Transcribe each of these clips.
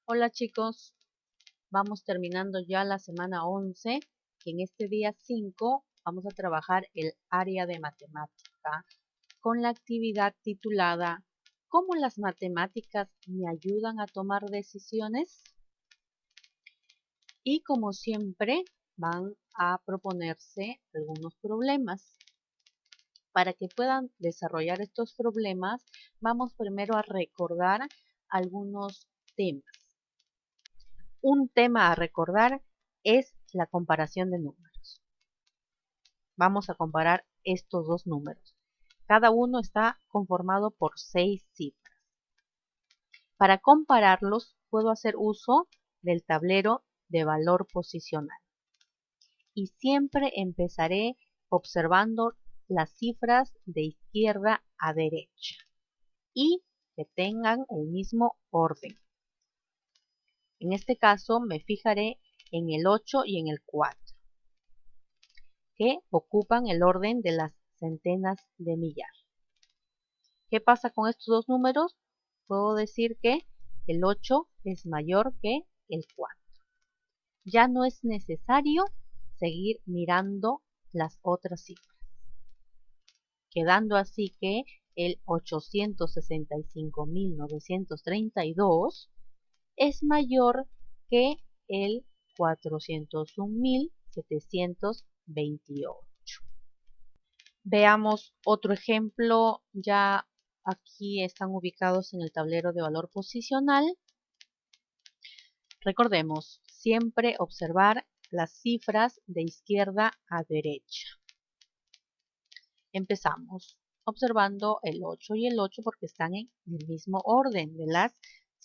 Hola chicos, vamos terminando ya la semana 11 y en este día 5 vamos a trabajar el área de matemática con la actividad titulada ¿Cómo las matemáticas me ayudan a tomar decisiones? Y como siempre van a proponerse algunos problemas. Para que puedan desarrollar estos problemas, vamos primero a recordar algunos temas. Un tema a recordar es la comparación de números. Vamos a comparar estos dos números. Cada uno está conformado por 6 cifras. Para compararlos, puedo hacer uso del tablero de valor posicional. Y siempre empezaré observando las cifras de izquierda a derecha y que tengan el mismo orden. En este caso me fijaré en el 8 y en el 4, que ocupan el orden de las centenas de millar. ¿Qué pasa con estos dos números? Puedo decir que el 8 es mayor que el 4. Ya no es necesario seguir mirando las otras cifras, quedando así que el 865.932 es mayor que el 401.728. Veamos otro ejemplo. Ya aquí están ubicados en el tablero de valor posicional. Recordemos, siempre observar las cifras de izquierda a derecha. Empezamos observando el 8 y el 8 porque están en el mismo orden de las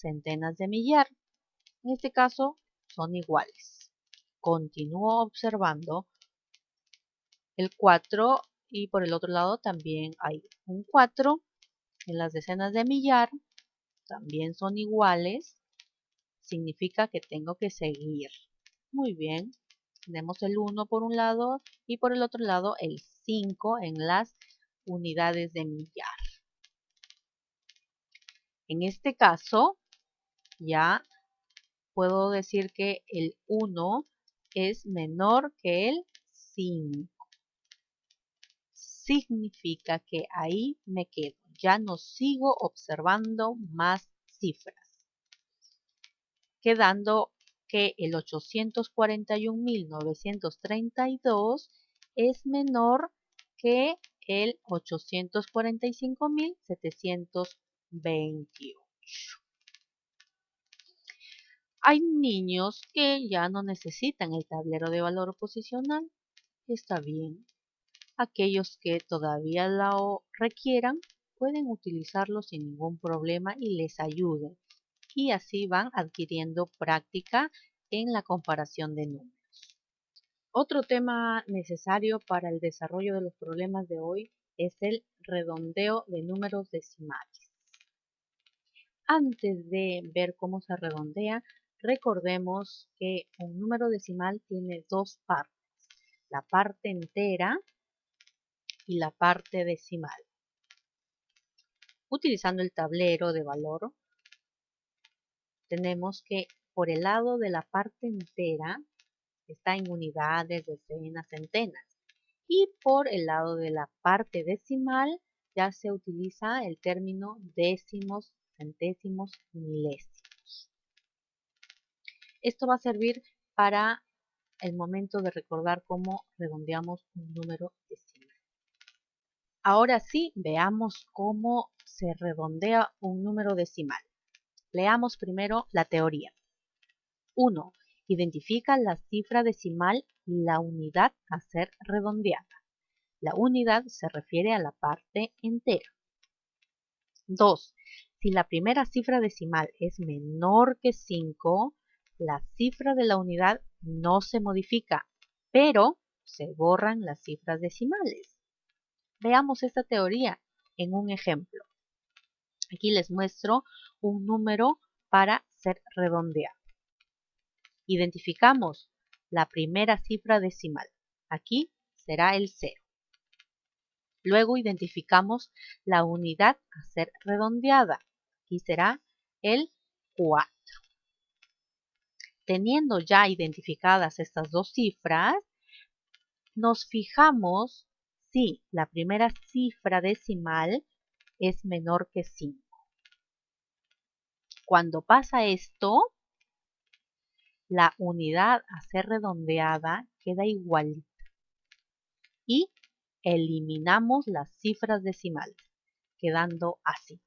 centenas de millar. En este caso son iguales. Continúo observando el 4 y por el otro lado también hay un 4. En las decenas de millar también son iguales. Significa que tengo que seguir. Muy bien. Tenemos el 1 por un lado y por el otro lado el 5 en las unidades de millar. En este caso ya puedo decir que el 1 es menor que el 5. Significa que ahí me quedo. Ya no sigo observando más cifras. Quedando que el 841.932 es menor que el 845.728. Hay niños que ya no necesitan el tablero de valor posicional. Está bien. Aquellos que todavía lo requieran pueden utilizarlo sin ningún problema y les ayude. Y así van adquiriendo práctica en la comparación de números. Otro tema necesario para el desarrollo de los problemas de hoy es el redondeo de números decimales. Antes de ver cómo se redondea, recordemos que un número decimal tiene dos partes, la parte entera y la parte decimal. Utilizando el tablero de valor, tenemos que por el lado de la parte entera está en unidades, decenas, centenas. Y por el lado de la parte decimal ya se utiliza el término décimos, centésimos, milésimos. Esto va a servir para el momento de recordar cómo redondeamos un número decimal. Ahora sí, veamos cómo se redondea un número decimal. Leamos primero la teoría. 1. Identifica la cifra decimal y la unidad a ser redondeada. La unidad se refiere a la parte entera. 2. Si la primera cifra decimal es menor que 5, la cifra de la unidad no se modifica, pero se borran las cifras decimales. Veamos esta teoría en un ejemplo. Aquí les muestro un número para ser redondeado. Identificamos la primera cifra decimal. Aquí será el 0. Luego identificamos la unidad a ser redondeada. Aquí será el 4. teniendo ya identificadas estas dos cifras, nos fijamos si la primera cifra decimal es menor que 5. Cuando pasa esto, la unidad a ser redondeada queda igualita y eliminamos las cifras decimales, quedando así.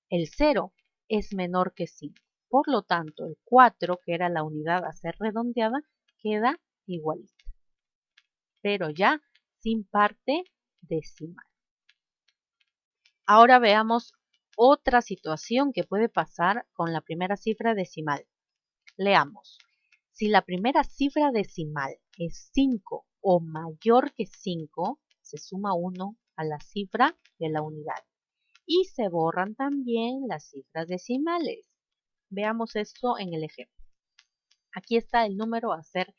El 0 es menor que 5. Por lo tanto, el 4, que era la unidad a ser redondeada, queda igualita, pero ya sin parte decimal. Ahora veamos otra situación que puede pasar con la primera cifra decimal. Leamos. Si la primera cifra decimal es 5 o mayor que 5, se suma 1 a la cifra de la unidad. Y se borran también las cifras decimales. Veamos esto en el ejemplo. Aquí está el número a ser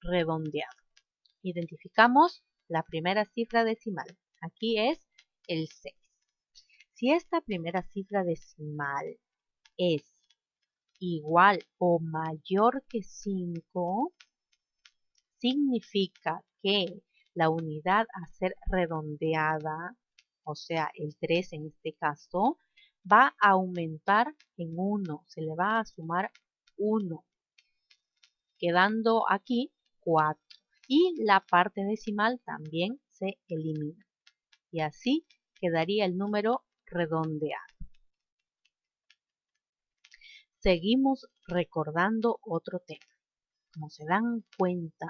redondeado. Identificamos la primera cifra decimal. Aquí es el 6. Si esta primera cifra decimal es igual o mayor que 5, significa que la unidad a ser redondeada, o sea, el 3 en este caso, va a aumentar en 1, se le va a sumar 1, quedando aquí 4. Y la parte decimal también se elimina. Y así quedaría el número redondeado. Seguimos recordando otro tema. Como se dan cuenta,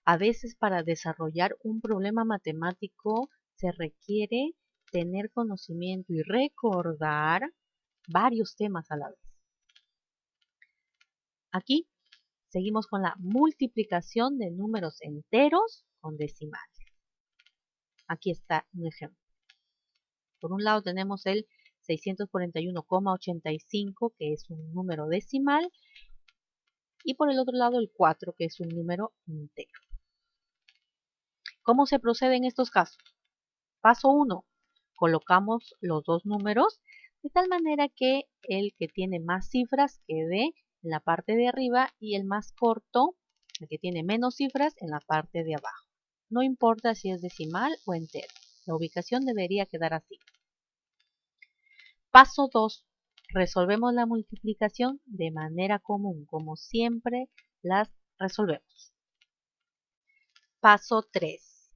a veces para desarrollar un problema matemático se requiere tener conocimiento y recordar varios temas a la vez. Aquí seguimos con la multiplicación de números enteros con decimales. Aquí está un ejemplo. Por un lado tenemos el 641,85, que es un número decimal, y por el otro lado el 4, que es un número entero. ¿Cómo se procede en estos casos? Paso 1. Colocamos los dos números de tal manera que el que tiene más cifras quede en la parte de arriba y el más corto, el que tiene menos cifras, en la parte de abajo. No importa si es decimal o entero. La ubicación debería quedar así. Paso 2. Resolvemos la multiplicación de manera común, como siempre las resolvemos. Paso 3.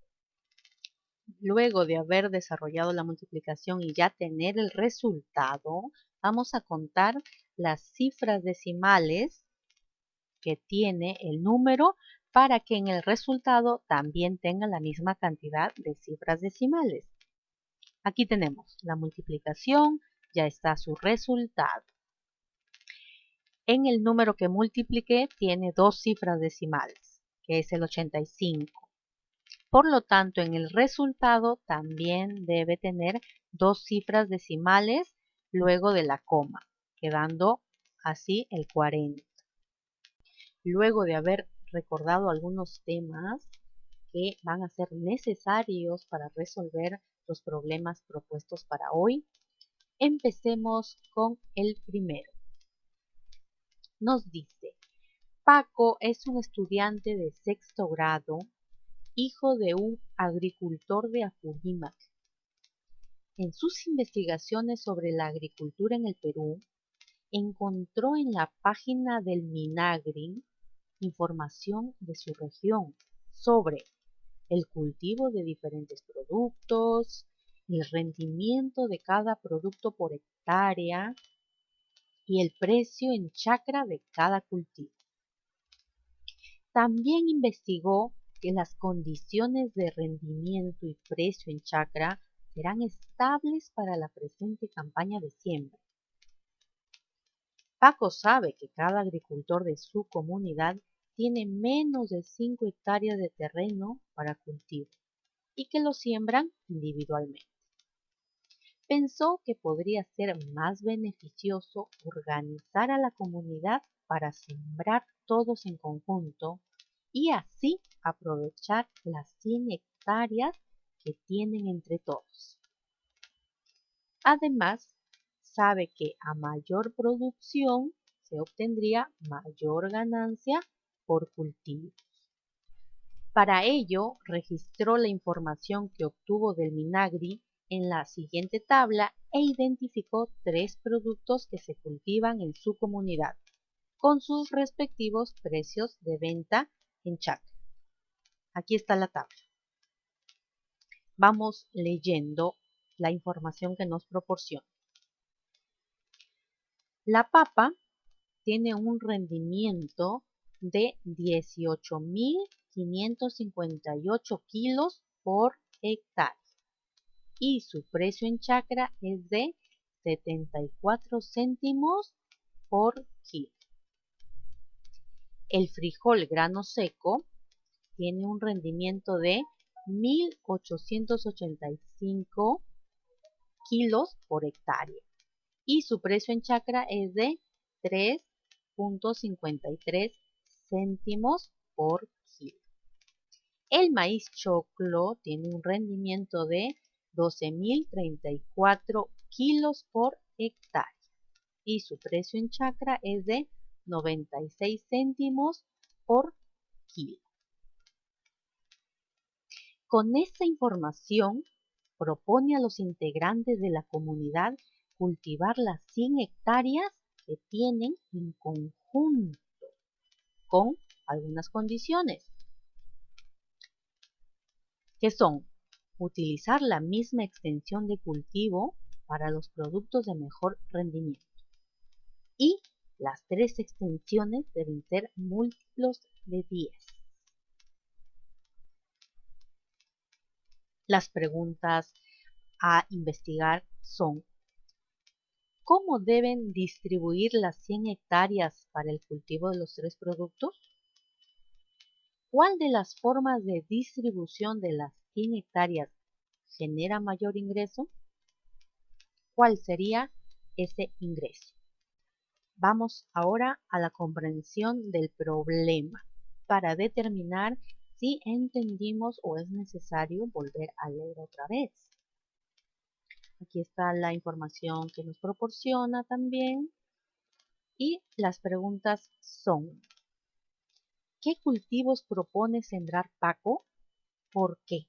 Luego de haber desarrollado la multiplicación y ya tener el resultado, vamos a contar las cifras decimales que tiene el número para que en el resultado también tenga la misma cantidad de cifras decimales. Aquí tenemos la multiplicación, ya está su resultado. En el número que multipliqué tiene dos cifras decimales, que es el 85. Por lo tanto, en el resultado también debe tener dos cifras decimales luego de la coma, quedando así el 40. Luego de haber recordado algunos temas que van a ser necesarios para resolver los problemas propuestos para hoy, empecemos con el primero. Nos dice, Paco es un estudiante de sexto grado, hijo de un agricultor de Apurímac. En sus investigaciones sobre la agricultura en el Perú, encontró en la página del Minagri información de su región sobre el cultivo de diferentes productos, el rendimiento de cada producto por hectárea y el precio en chacra de cada cultivo. También investigó que las condiciones de rendimiento y precio en chacra serán estables para la presente campaña de siembra. Paco sabe que cada agricultor de su comunidad tiene menos de 5 hectáreas de terreno para cultivo y que lo siembran individualmente. Pensó que podría ser más beneficioso organizar a la comunidad para sembrar todos en conjunto y así aprovechar las 100 hectáreas que tienen entre todos. Además, sabe que a mayor producción se obtendría mayor ganancia por cultivo. Para ello, registró la información que obtuvo del Minagri en la siguiente tabla e identificó 3 productos que se cultivan en su comunidad, con sus respectivos precios de venta en chacra. Aquí está la tabla. Vamos leyendo la información que nos proporciona. La papa tiene un rendimiento de 18.558 kilos por hectárea y su precio en chacra es de 74 céntimos por kilo. El frijol grano seco tiene un rendimiento de 1.885 kilos por hectárea y su precio en chacra es de 3.53 céntimos por kilo. El maíz choclo tiene un rendimiento de 12.034 kilos por hectárea y su precio en chacra es de 96 céntimos por kilo. Con esta información, propone a los integrantes de la comunidad cultivar las 100 hectáreas que tienen en conjunto, con algunas condiciones, que son utilizar la misma extensión de cultivo para los productos de mejor rendimiento y las 3 extensiones deben ser múltiplos de 10. Las preguntas a investigar son: ¿cómo deben distribuir las 100 hectáreas para el cultivo de los 3 productos? ¿Cuál de las formas de distribución de las 100 hectáreas genera mayor ingreso? ¿Cuál sería ese ingreso? Vamos ahora a la comprensión del problema para determinar si entendimos o es necesario volver a leer otra vez. Aquí está la información que nos proporciona también. Y las preguntas son: ¿qué cultivos propone sembrar Paco? ¿Por qué?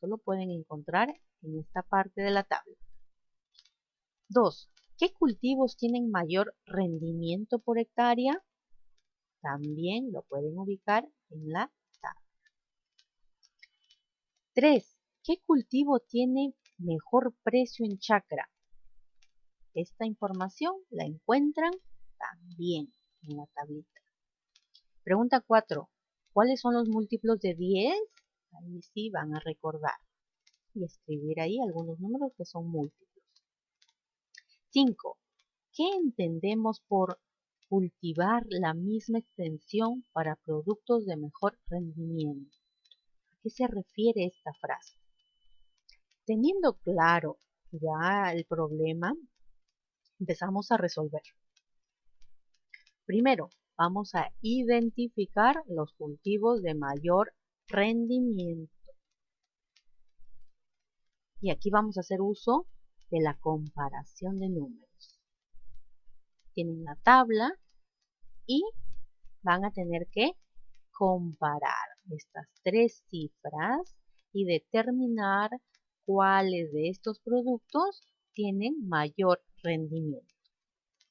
Solo pueden encontrar en esta parte de la tabla. 2. ¿Qué cultivos tienen mayor rendimiento por hectárea? También lo pueden ubicar en la tabla. 3. ¿Qué cultivo tiene mejor precio en chacra? Esta información la encuentran también en la tablita. Pregunta 4. ¿Cuáles son los múltiplos de 10? Ahí sí van a recordar y escribir ahí algunos números que son múltiplos. 5. ¿Qué entendemos por cultivar la misma extensión para productos de mejor rendimiento? ¿A qué se refiere esta frase? Teniendo claro ya el problema, empezamos a resolver. Primero, vamos a identificar los cultivos de mayor rendimiento. Y aquí vamos a hacer uso de la comparación de números. Tienen la tabla y van a tener que comparar estas 3 cifras y determinar cuáles de estos productos tienen mayor rendimiento.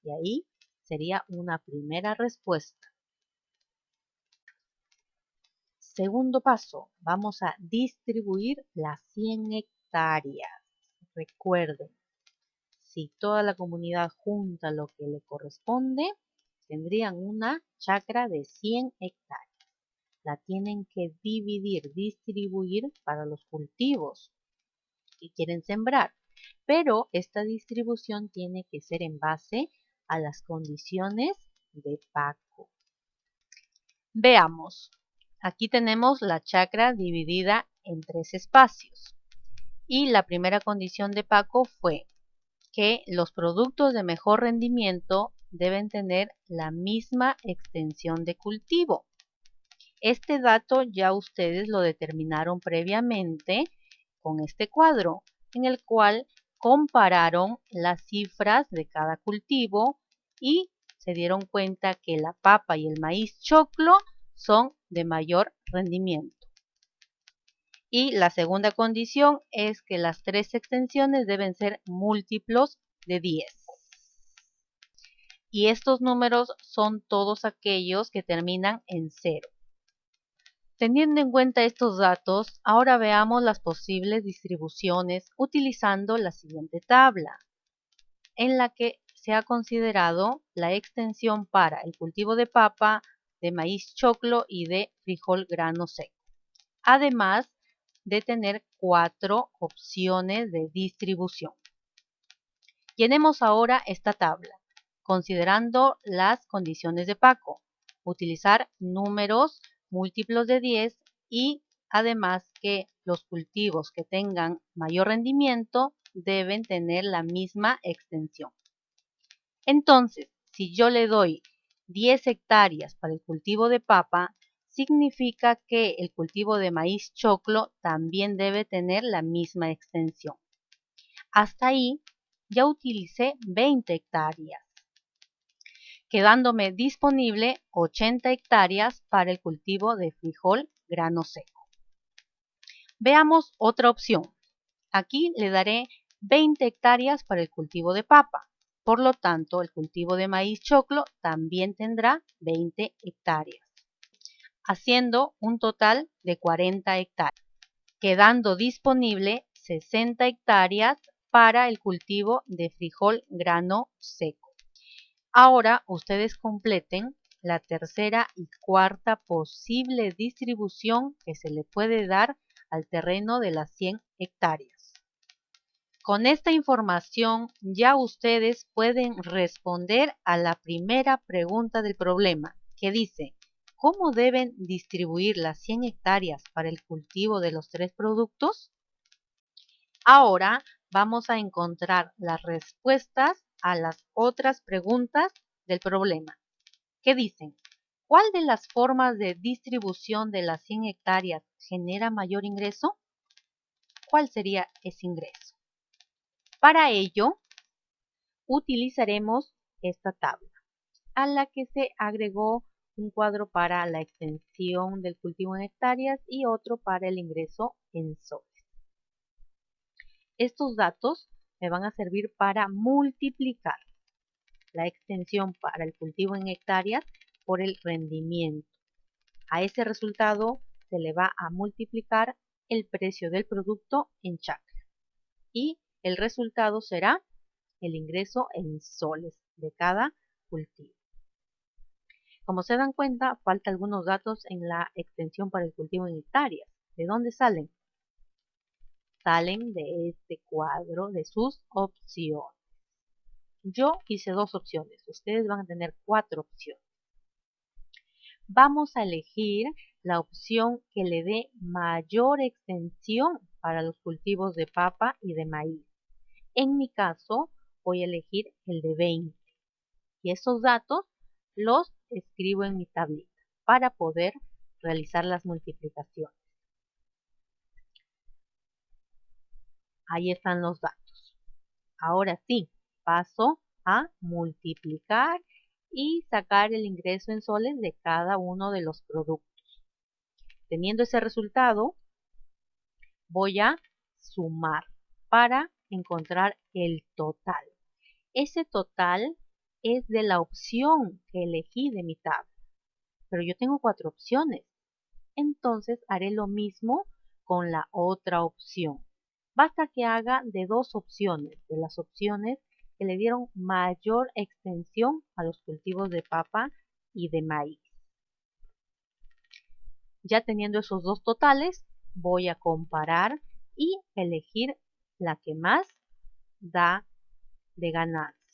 Y ahí sería una primera respuesta. Segundo paso, vamos a distribuir las 100 hectáreas. Recuerden, si toda la comunidad junta lo que le corresponde, tendrían una chacra de 100 hectáreas. La tienen que dividir, distribuir para los cultivos que quieren sembrar. Pero esta distribución tiene que ser en base a las condiciones de Paco. Veamos. Aquí tenemos la chacra dividida en 3 espacios. Y la primera condición de Paco fue que los productos de mejor rendimiento deben tener la misma extensión de cultivo. Este dato ya ustedes lo determinaron previamente con este cuadro, en el cual compararon las cifras de cada cultivo y se dieron cuenta que la papa y el maíz choclo son de mayor rendimiento. Y la segunda condición es que las tres extensiones deben ser múltiplos de 10. Y estos números son todos aquellos que terminan en 0. Teniendo en cuenta estos datos, ahora veamos las posibles distribuciones utilizando la siguiente tabla, en la que se ha considerado la extensión para el cultivo de papa, de maíz choclo y de frijol grano seco. Además de tener 4 opciones de distribución. Llenemos ahora esta tabla, considerando las condiciones de Paco, utilizar números múltiplos de 10 y además que los cultivos que tengan mayor rendimiento deben tener la misma extensión. Entonces, si yo le doy 10 hectáreas para el cultivo de papa, significa que el cultivo de maíz choclo también debe tener la misma extensión. Hasta ahí ya utilicé 20 hectáreas, quedándome disponible 80 hectáreas para el cultivo de frijol grano seco. Veamos otra opción. Aquí le daré 20 hectáreas para el cultivo de papa. Por lo tanto, el cultivo de maíz choclo también tendrá 20 hectáreas. Haciendo un total de 40 hectáreas, quedando disponible 60 hectáreas para el cultivo de frijol grano seco. Ahora ustedes completen la tercera y cuarta posible distribución que se le puede dar al terreno de las 100 hectáreas. Con esta información ya ustedes pueden responder a la primera pregunta del problema, que dice: ¿cómo deben distribuir las 100 hectáreas para el cultivo de los 3 productos? Ahora vamos a encontrar las respuestas a las otras preguntas del problema, que dicen: ¿cuál de las formas de distribución de las 100 hectáreas genera mayor ingreso? ¿Cuál sería ese ingreso? Para ello, utilizaremos esta tabla, a la que se agregó un cuadro para la extensión del cultivo en hectáreas y otro para el ingreso en soles. Estos datos me van a servir para multiplicar la extensión para el cultivo en hectáreas por el rendimiento. A ese resultado se le va a multiplicar el precio del producto en chacra y el resultado será el ingreso en soles de cada cultivo. Como se dan cuenta, faltan algunos datos en la extensión para el cultivo en hectáreas. ¿De dónde salen? Salen de este cuadro de sus opciones. Yo hice 2 opciones, ustedes van a tener 4 opciones. Vamos a elegir la opción que le dé mayor extensión para los cultivos de papa y de maíz. En mi caso, voy a elegir el de 20. Y esos datos los escribo en mi tablita para poder realizar las multiplicaciones. Ahí están los datos. Ahora sí, paso a multiplicar y sacar el ingreso en soles de cada uno de los productos. Teniendo ese resultado, voy a sumar para encontrar el total. Ese total es de la opción que elegí de mi tabla, pero yo tengo 4 opciones. Entonces haré lo mismo con la otra opción. Basta que haga de 2 opciones, de las opciones que le dieron mayor extensión a los cultivos de papa y de maíz. Ya teniendo esos 2 totales, voy a comparar y elegir la que más da de ganancia.